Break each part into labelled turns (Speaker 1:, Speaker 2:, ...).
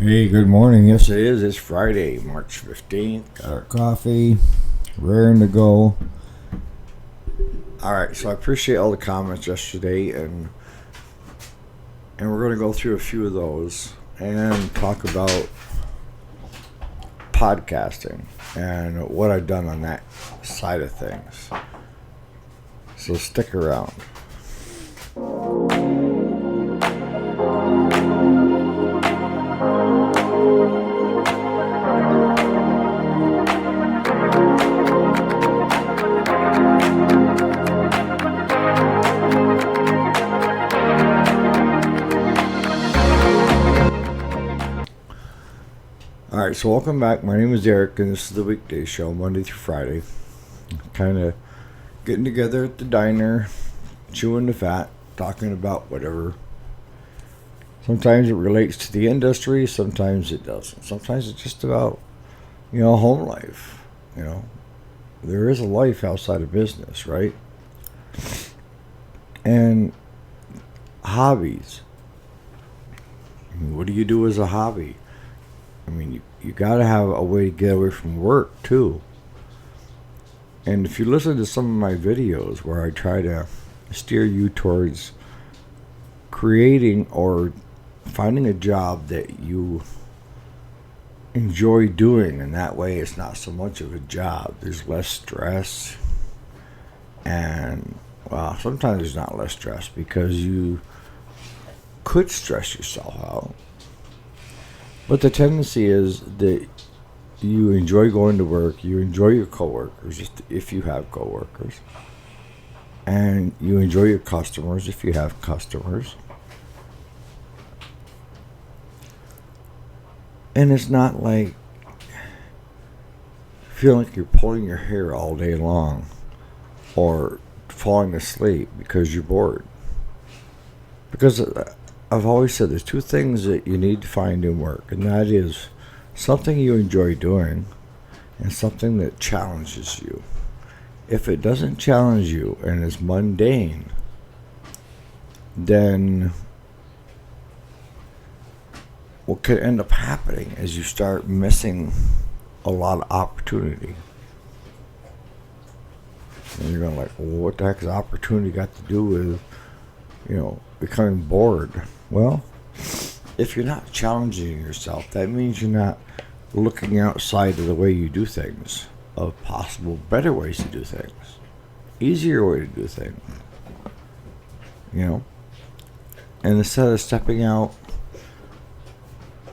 Speaker 1: Hey, good morning. Yes, it is. It's Friday, March 15th. Got our coffee, raring to go. All right, so I appreciate all the comments yesterday, and we're going to go through a few of those and talk about podcasting and what I've done on that side of things. So stick around. Alright, so welcome back. My name is Eric, and this is the weekday show, Monday through Friday. Kind of getting together at the diner, chewing the fat, talking about whatever. Sometimes it relates to the industry, sometimes it doesn't. Sometimes it's just about, home life. There is a life outside of business, right? And hobbies. What do you do as a hobby? You got to have a way to get away from work, too. And if you listen to some of my videos where I try to steer you towards creating or finding a job that you enjoy doing, and that way it's not so much of a job. There's less stress. And, well, sometimes there's not less stress because you could stress yourself out. But the tendency is that you enjoy going to work, you enjoy your coworkers, if you have coworkers, and you enjoy your customers if you have customers. And it's not like feeling like you're pulling your hair all day long or falling asleep because you're bored. Because I've always said there's two things that you need to find in work, and that is something you enjoy doing and something that challenges you. If it doesn't challenge you and is mundane, then what could end up happening is you start missing a lot of opportunity. And you're going like, well, what the heck has opportunity got to do with, becoming bored? Well, if you're not challenging yourself, that means you're not looking outside of the way you do things, of possible better ways to do things, easier way to do things, And instead of stepping out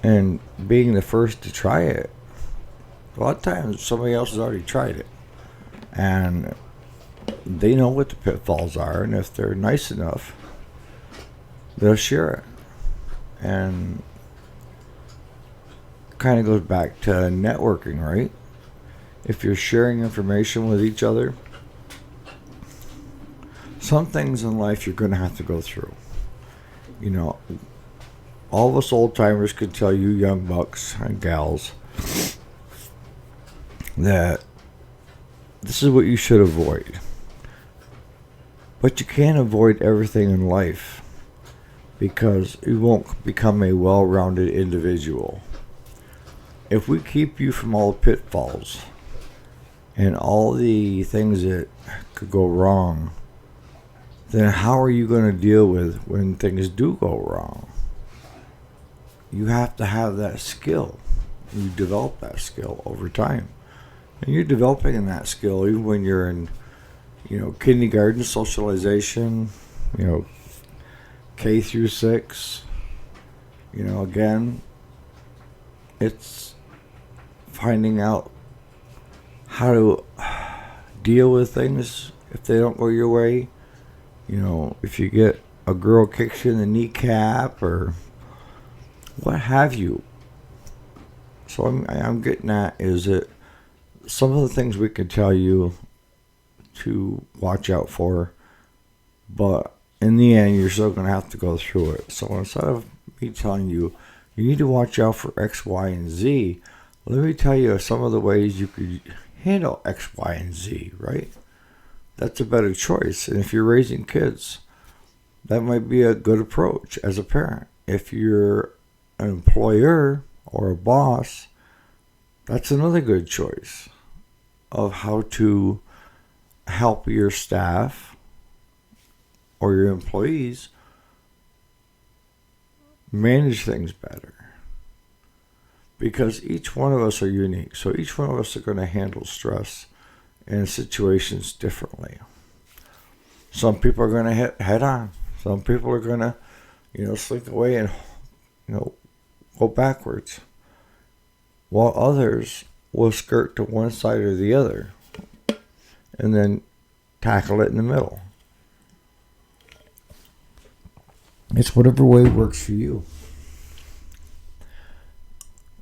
Speaker 1: and being the first to try it, a lot of times somebody else has already tried it, and they know what the pitfalls are, and if they're nice enough, they'll share it. And kind of goes back to networking, right? If you're sharing information with each other, some things in life you're going to have to go through. All of us old timers can tell you young bucks and gals that this is what you should avoid. But you can't avoid everything in life, because you won't become a well-rounded individual. If we keep you from all the pitfalls and all the things that could go wrong, then how are you going to deal with when things do go wrong? You have to have that skill. You develop that skill over time. And you're developing that skill even when you're in, kindergarten, socialization, K through 6, again, it's finding out how to deal with things if they don't go your way. If you get a girl kicks you in the kneecap or what have you. So I'm getting at is that some of the things we can tell you to watch out for, but in the end, you're still going to have to go through it. So instead of me telling you, you need to watch out for X, Y, and Z, let me tell you some of the ways you could handle X, Y, and Z, right? That's a better choice. And if you're raising kids, that might be a good approach as a parent. If you're an employer or a boss, that's another good choice of how to help your staff or your employees manage things better. Because each one of us are unique. So each one of us are going to handle stress and situations differently. Some people are going to hit head on. Some people are going to, slink away and, go backwards. While others will skirt to one side or the other and then tackle it in the middle. It's whatever way works for you.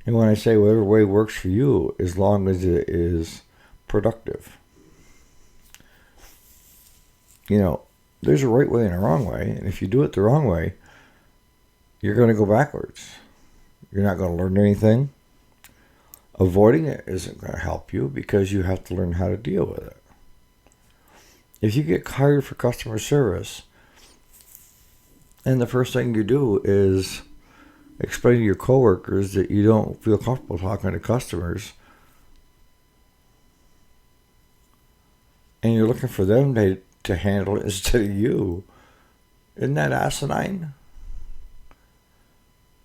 Speaker 1: And when I say whatever way works for you, as long as it is productive. There's a right way and a wrong way. And if you do it the wrong way, you're going to go backwards. You're not going to learn anything. Avoiding it isn't going to help you because you have to learn how to deal with it. If you get hired for customer service, and the first thing you do is explain to your coworkers that you don't feel comfortable talking to customers, and you're looking for them to handle it instead of you, isn't that asinine?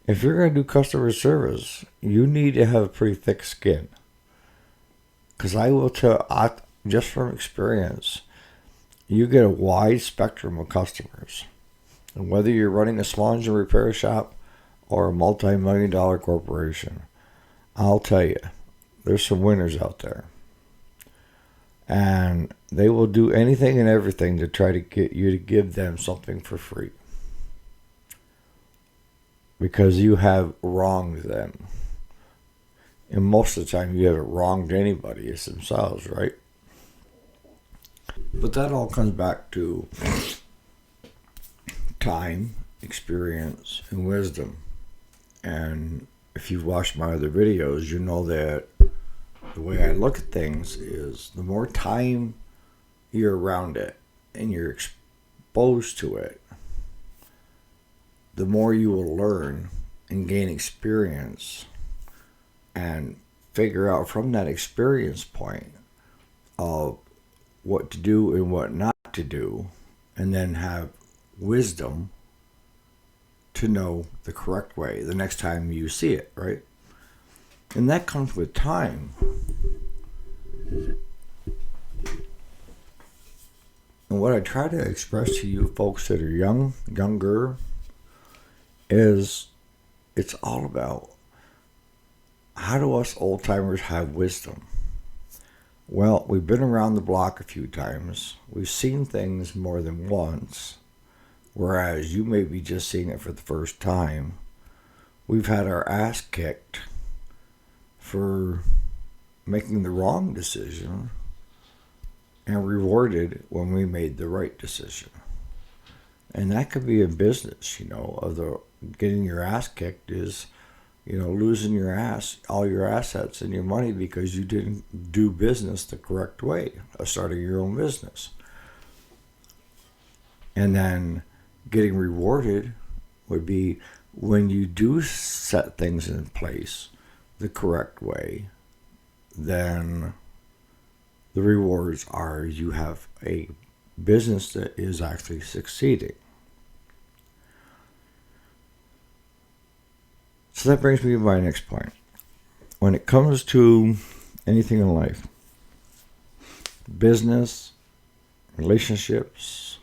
Speaker 1: If you're going to do customer service, you need to have a pretty thick skin. Because I will tell, just from experience, you get a wide spectrum of customers. And whether you're running a small engine repair shop or a multi-million-dollar corporation, I'll tell you, there's some winners out there. And they will do anything and everything to try to get you to give them something for free. Because you have wronged them. And most of the time you haven't wronged anybody. It's themselves, right? But that all comes back to time, experience, and wisdom. And if you've watched my other videos, you know that the way I look at things is the more time you're around it and you're exposed to it, the more you will learn and gain experience and figure out from that experience point of what to do and what not to do, and then have wisdom to know the correct way the next time you see it, right? And that comes with time. And what I try to express to you folks that are younger, is it's all about how do us old timers have wisdom? Well, we've been around the block a few times. We've seen things more than once, whereas you may be just seeing it for the first time. We've had our ass kicked for making the wrong decision and rewarded when we made the right decision. And that could be a business, of the getting your ass kicked is, losing your ass, all your assets and your money because you didn't do business the correct way of starting your own business. And then getting rewarded would be when you do set things in place the correct way, then the rewards are you have a business that is actually succeeding. So that brings me to my next point. When it comes to anything in life, business, relationships,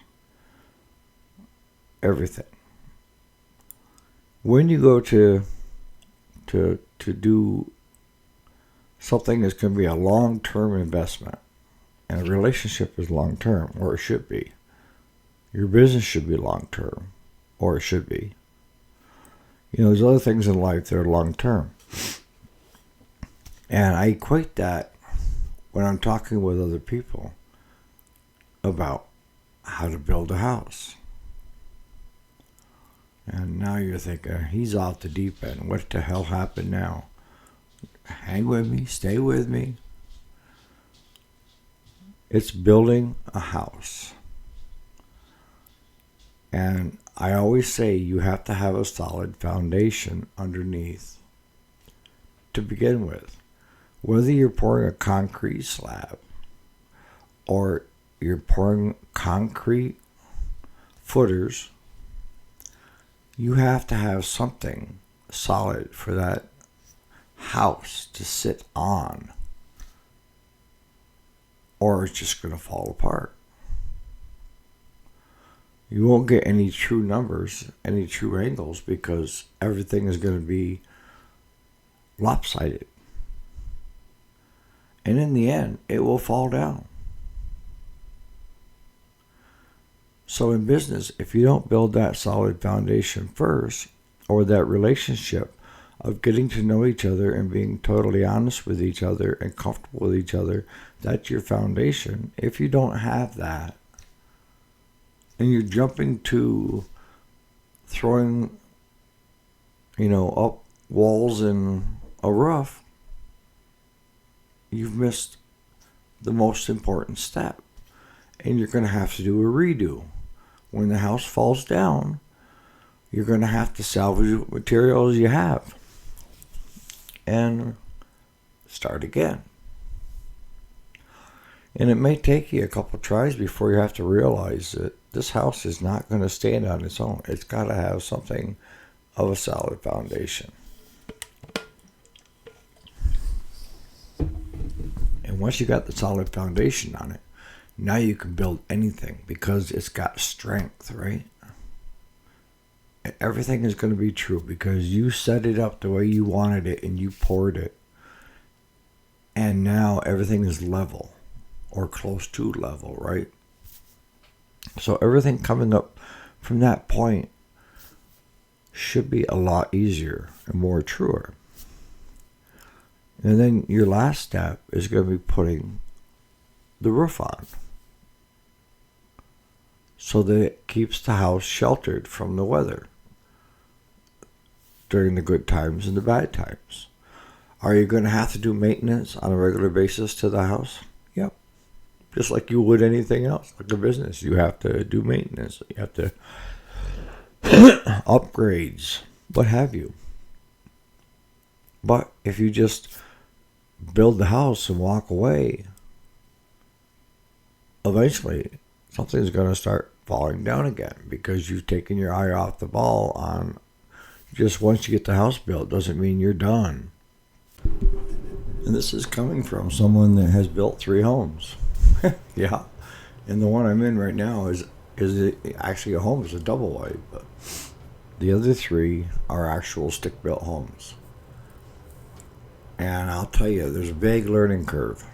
Speaker 1: everything. When you go to do something that's going to be a long-term investment, and a relationship is long-term, or it should be. Your business should be long-term, or it should be. There's other things in life that are long-term. And I equate that when I'm talking with other people about how to build a house. And now you're thinking, he's off the deep end. What the hell happened now? Hang with me. Stay with me. It's building a house. And I always say you have to have a solid foundation underneath. to begin with. Whether you're pouring a concrete slab or you're pouring concrete footers, you have to have something solid for that house to sit on, or it's just going to fall apart. You won't get any true numbers, any true angles, because everything is going to be lopsided. And in the end, it will fall down. So in business, if you don't build that solid foundation first, or that relationship of getting to know each other and being totally honest with each other and comfortable with each other, that's your foundation. If you don't have that, and you're jumping to throwing, up walls and a roof, you've missed the most important step. And you're going to have to do a redo. When the house falls down, you're going to have to salvage what materials you have and start again. And it may take you a couple tries before you have to realize that this house is not going to stand on its own. It's got to have something of a solid foundation. And once you got the solid foundation on it, now you can build anything because it's got strength, right? Everything is going to be true because you set it up the way you wanted it and you poured it. And now everything is level or close to level, right? So everything coming up from that point should be a lot easier and more truer. And then your last step is going to be putting the roof on, so that it keeps the house sheltered from the weather during the good times and the bad times. Are you going to have to do maintenance on a regular basis to the house? Yep. Just like you would anything else, like a business. You have to do maintenance. You have to upgrades, what have you. But if you just build the house and walk away, eventually something's going to start falling down again because you've taken your eye off the ball on just once you get the house built doesn't mean you're done. And this is coming from someone that has built 3 homes. Yeah. And the one I'm in right now is actually a home. It's a double wide, but the other 3 are actual stick-built homes. And I'll tell you, there's a big learning curve.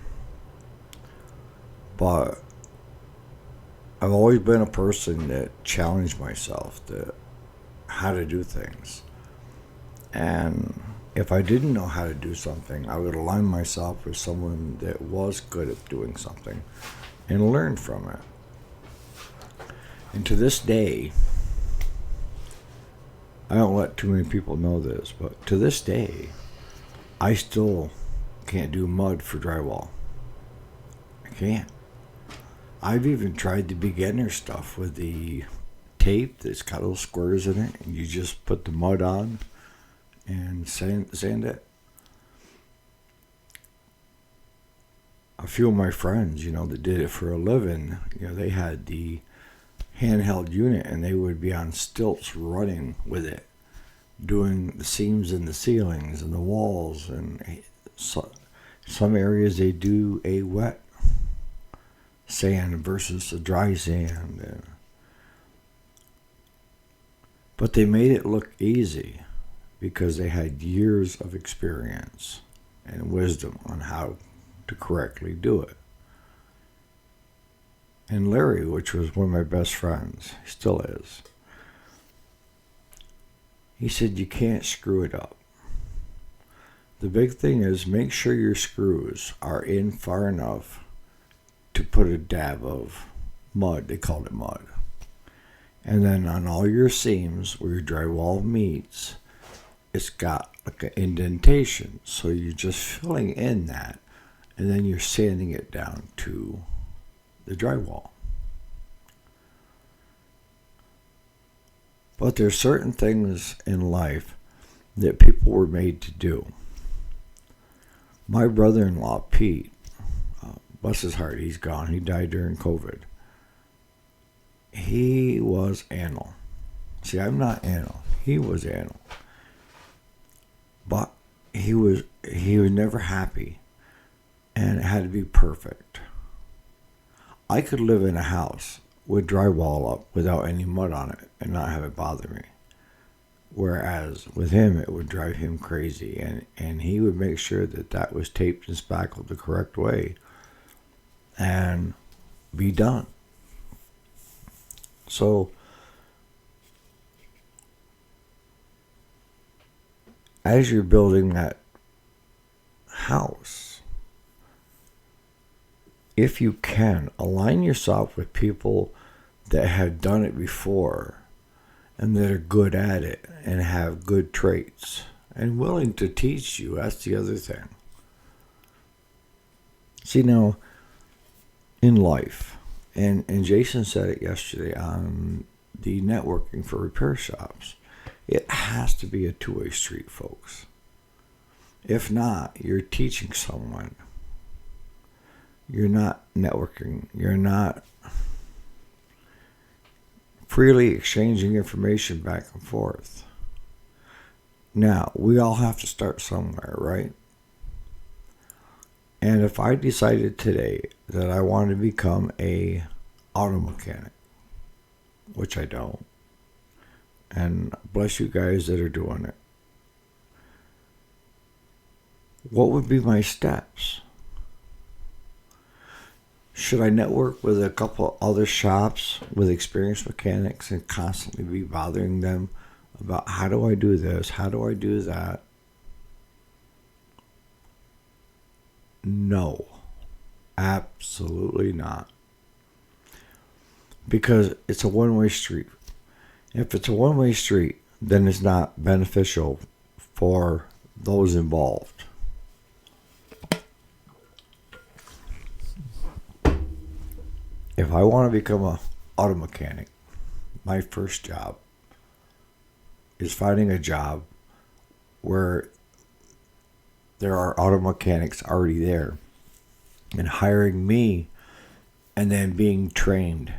Speaker 1: But I've always been a person that challenged myself to how to do things. And if I didn't know how to do something, I would align myself with someone that was good at doing something and learn from it. And to this day, I don't let too many people know this, but to this day, I still can't do mud for drywall. I can't. I've even tried the beginner stuff with the tape that's got little squares in it, and you just put the mud on and sand it. A few of my friends, that did it for a living, they had the handheld unit and they would be on stilts running with it, doing the seams in the ceilings and the walls, and some areas they do a wet sand versus a dry sand. But they made it look easy because they had years of experience and wisdom on how to correctly do it. And Larry, which was one of my best friends, he still is, he said you can't screw it up. The big thing is make sure your screws are in far enough to put a dab of mud, they called it mud. And then on all your seams where your drywall meets, it's got like an indentation. So you're just filling in that, and then you're sanding it down to the drywall. But there's certain things in life that people were made to do. My brother-in-law, Pete, bless his heart, he's gone. He died during COVID. He was anal. See, I'm not anal. He was anal. But he was never happy. And it had to be perfect. I could live in a house with drywall up without any mud on it and not have it bother me. Whereas with him, it would drive him crazy. And he would make sure that was taped and spackled the correct way and be done. So, as you're building that house, if you can, align yourself with people that have done it before and that are good at it and have good traits and willing to teach you. That's the other thing. See, now, in life, and Jason said it yesterday on the networking for repair shops, it has to be a two-way street, folks. If not, you're teaching someone. You're not networking. You're not freely exchanging information back and forth. Now, we all have to start somewhere, right? And if I decided today that I want to become a auto mechanic, which I don't, and bless you guys that are doing it, what would be my steps? Should I network with a couple other shops with experienced mechanics and constantly be bothering them about how do I do this, how do I do that? No, absolutely not. Because it's a one-way street. If it's a one-way street, then it's not beneficial for those involved. If I want to become an auto mechanic, my first job is finding a job where there are auto mechanics already there and hiring me and then being trained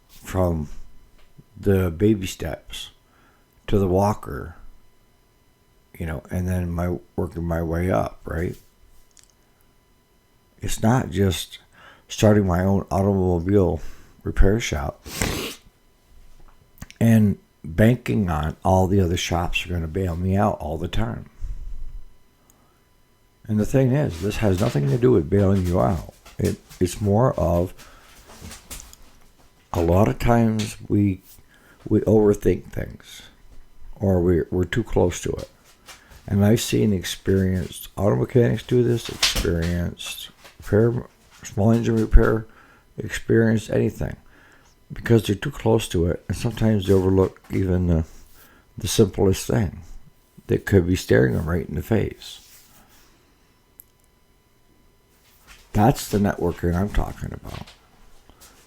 Speaker 1: from the baby steps to the walker, and then working my way up, right? It's not just starting my own automobile repair shop and banking on all the other shops are going to bail me out all the time. And the thing is, this has nothing to do with bailing you out. It's more of, a lot of times we overthink things, or we're too close to it. And I've seen experienced auto mechanics do this, experienced small engine repair, experienced anything, because they're too close to it, and sometimes they overlook even the simplest thing that could be staring them right in the face. That's the networking I'm talking about.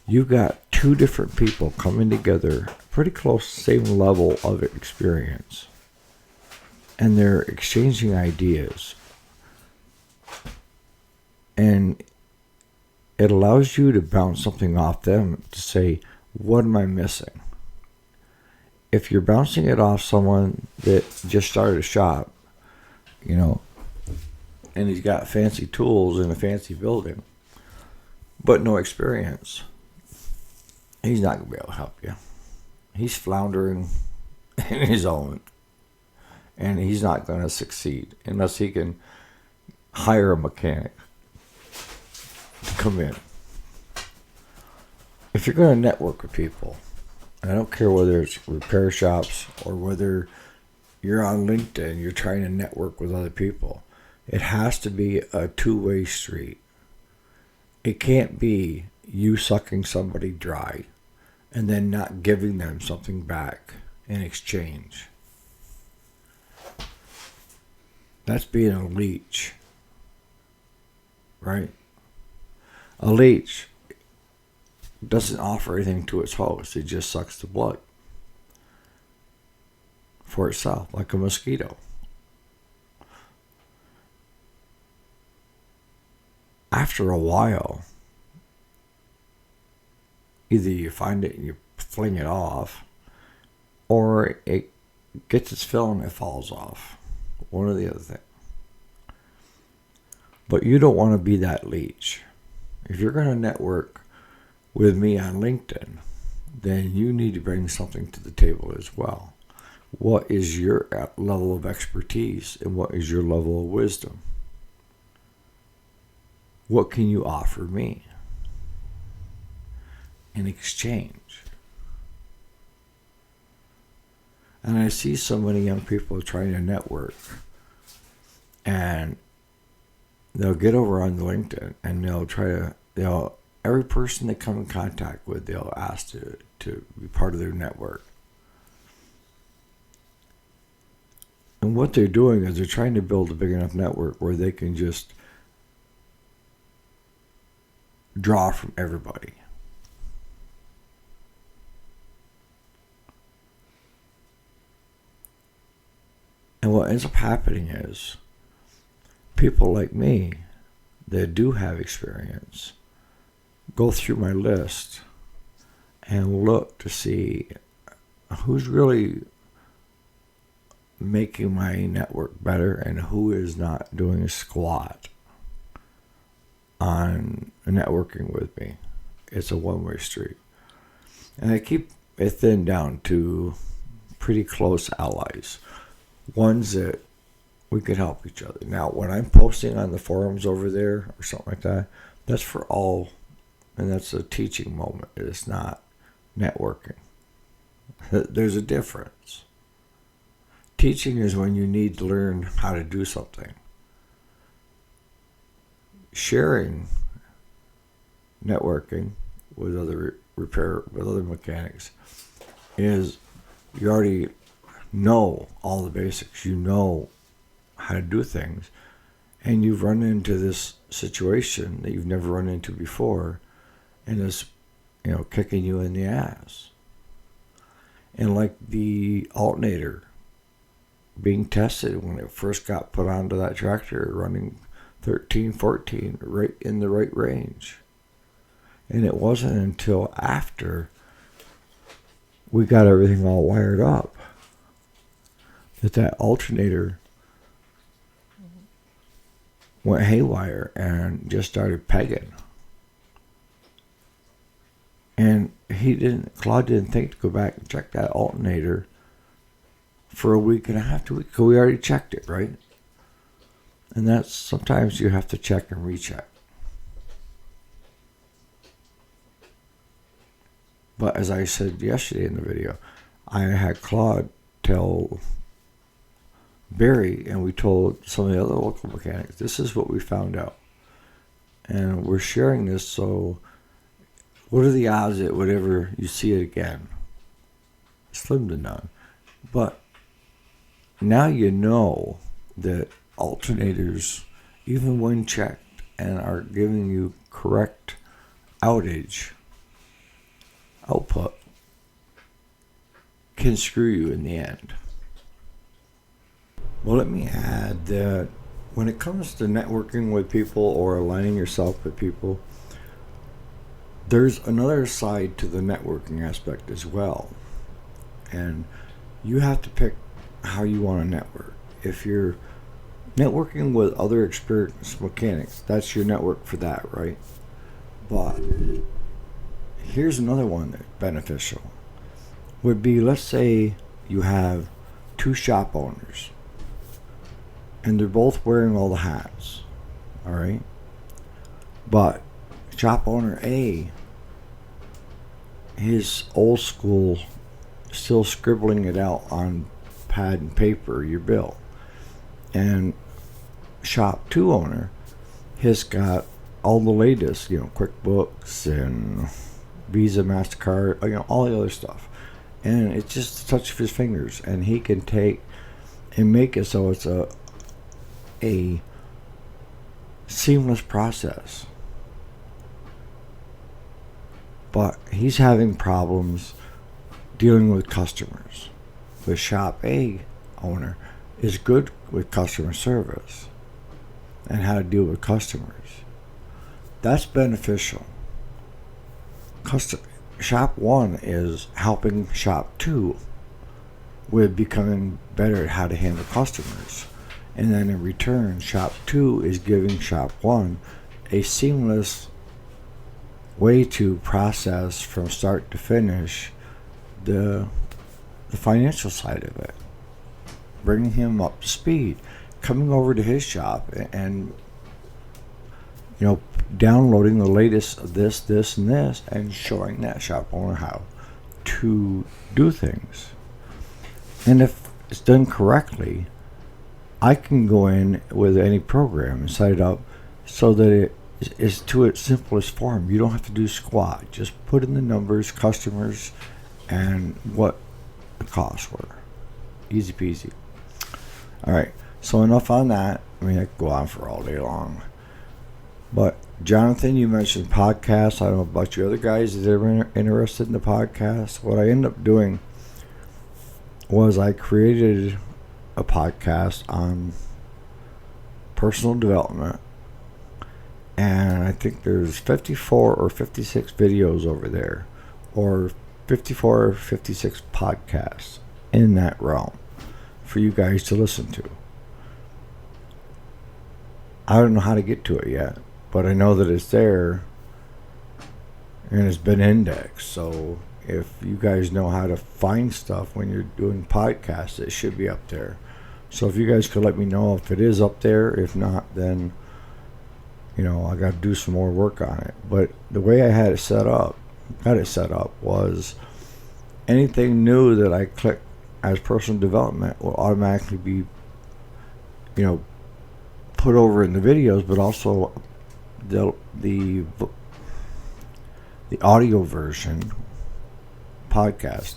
Speaker 1: You've got two different people coming together, pretty close, same level of experience, and they're exchanging ideas. And it allows you to bounce something off them to say, what am I missing? If you're bouncing it off someone that just started a shop, and he's got fancy tools in a fancy building, but no experience, he's not going to be able to help you. He's floundering in his own, and he's not going to succeed unless he can hire a mechanic to come in. If you're going to network with people, and I don't care whether it's repair shops or whether you're on LinkedIn, you're trying to network with other people, it has to be a two-way street. It can't be you sucking somebody dry and then not giving them something back in exchange. That's being a leech, right? A leech doesn't offer anything to its host. It just sucks the blood for itself, like a mosquito. after a while, either you find it and you fling it off, or it gets its fill and it falls off. One or the other thing. But you don't want to be that leech. If you're going to network with me on LinkedIn, then you need to bring something to the table as well. What is your level of expertise and what is your level of wisdom? What can you offer me in exchange? And I see so many young people trying to network, and they'll get over on LinkedIn and every person they come in contact with, they'll ask to be part of their network. And what they're doing is they're trying to build a big enough network where they can just draw from everybody. And what ends up happening is people like me that do have experience go through my list and look to see who's really making my network better and who is not doing a squat on networking with me. It's a one-way street. And I keep it thinned down to pretty close allies. Ones that we could help each other. Now, when I'm posting on the forums over there or something like that, that's for all, and that's a teaching moment. It's not networking. There's a difference. Teaching is when you need to learn how to do something. Sharing, networking with other with other mechanics is you already know all the basics. You know how to do things, and you've run into this situation that you've never run into before, and it's kicking you in the ass. And like the alternator being tested when it first got put onto that tractor, running 13, 14, right in the right range. And it wasn't until after we got everything all wired up that alternator went haywire and just started pegging. And Claude didn't think to go back and check that alternator for a week and a half, 2 weeks, because we already checked it, right? And that's sometimes you have to check and recheck. But as I said yesterday in the video, I had Claude tell Barry, and we told some of the other local mechanics, this is what we found out. And we're sharing this, so what are the odds that whatever you see it again? Slim to none. But now you know that alternators, even when checked and are giving you correct outage output, can screw you in the end. Well, let me add that when it comes to networking with people or aligning yourself with people, there's another side to the networking aspect as well. And you have to pick how you want to network. If you're networking with other experienced mechanics, that's your network for that, right? But here's another one that's beneficial. Would be, let's say you have two shop owners and they're both wearing all the hats, all right? But shop owner A, his old school, still scribbling it out on pad and paper, your bill. And shop 2 owner, has got all the latest, QuickBooks and Visa, MasterCard, all the other stuff. And it's just a touch of his fingers, and he can take and make it so it's a seamless process. But he's having problems dealing with customers. The shop A owner is good with customer service and how to deal with customers. That's beneficial. Shop 1 is helping Shop 2 with becoming better at how to handle customers. And then in return, Shop 2 is giving Shop 1 a seamless way to process from start to finish the financial side of it. Bringing him up to speed. Coming over to his shop and downloading the latest of this, and this, and showing that shop owner how to do things. And if it's done correctly, I can go in with any program and set it up so that it is to its simplest form. You don't have to do squat. Just put in the numbers, customers, and what the costs were. Easy peasy. Alright, so enough on that. I mean, I could go on for all day long. But Jonathan, you mentioned podcasts. I don't know about you other guys that are interested in the podcast. What I ended up doing was I created a podcast on personal development, and I think there's 54 or 56 videos over there, or 54 or 56 podcasts in that realm for you guys to listen to. I don't know how to get to it yet, but I know that it's there and it's been indexed. So if you guys know how to find stuff when you're doing podcasts, it should be up there. So if you guys could let me know if it is up there. If not, then I got to do some more work on it. But the way I got it set up was anything new that I click as personal development will automatically be put over in the videos, but also the audio version podcast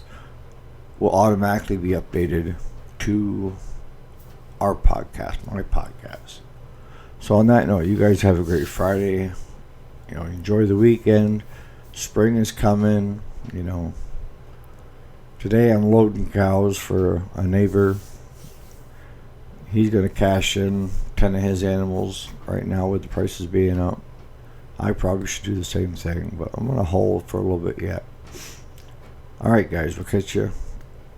Speaker 1: will automatically be updated to our podcast, my podcast. So on that note, you guys have a great Friday. Enjoy the weekend. Spring is coming. Today I'm loading cows for a neighbor. He's going to cash in 10 of his animals right now with the prices being up. I probably should do the same thing, but I'm going to hold for a little bit yet. Alright guys, we'll catch you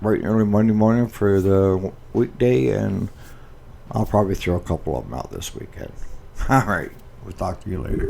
Speaker 1: bright and early Monday morning for the weekday, and I'll probably throw a couple of them out this weekend. Alright, we'll talk to you later.